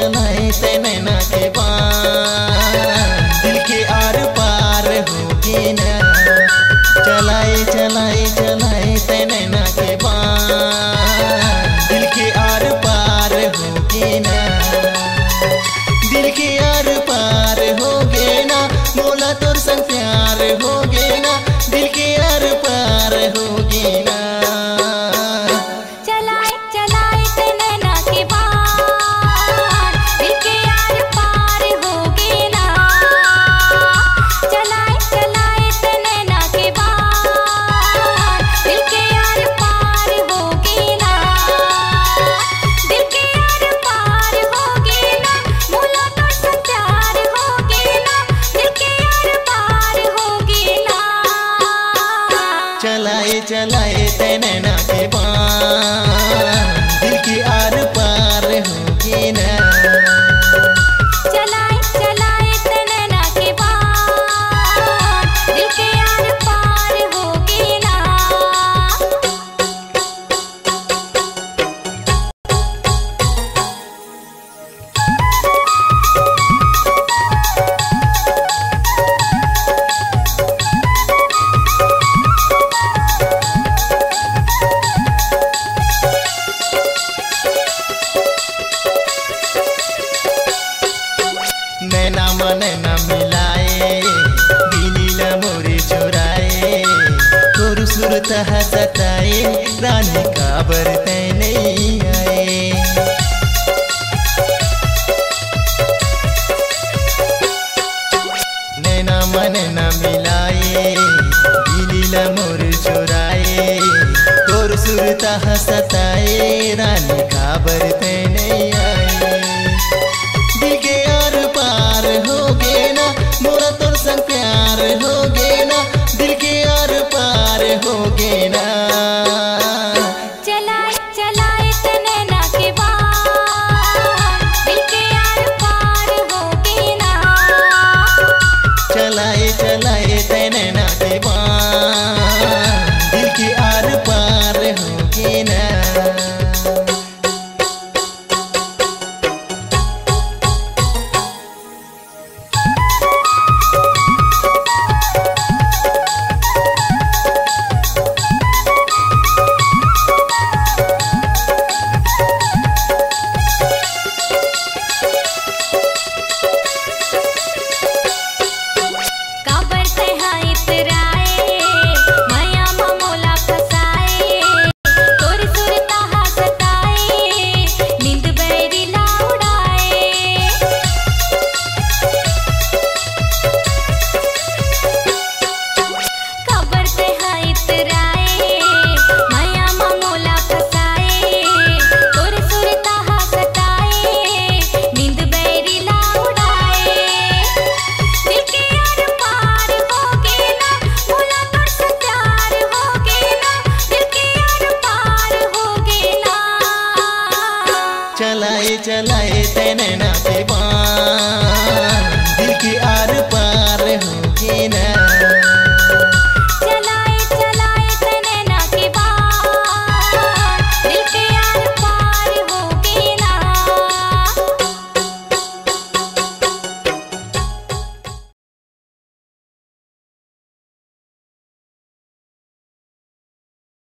चलाए ते नैना के बान दिल के आर पार होगी ना। चलाए चलाए चलाए ते नैना के बान दिल के आर पार होगी ना। दिल के आर पार होगे ना मोला तोर संग प्यार होगे ना। दिल के आर पार होगे ना। चलाए चलाए ते नैना के बान दिल के आर पार होगे ना। चलाए चलाए ते नैना के बान दिल के आर पार होगे ना। दिल के आर पार होगे ना मोला तोर संग प्यार होगे ना। दिल के आर पार होगे ना। चलाए चलाए ते नैना के बान दिल की आर पार होगी ना। चलाए चलाए ते नैना के बान दिल के आर पार होगे ना। नैना नैना मिलाए गिनीला मोरे चुराए तोर सुरत हसताए रानी काबर तै नहीं आए। नैना नैना मिलाए गिनीला मोरे चुराए तोर सुरत हसताए रानी काबर तै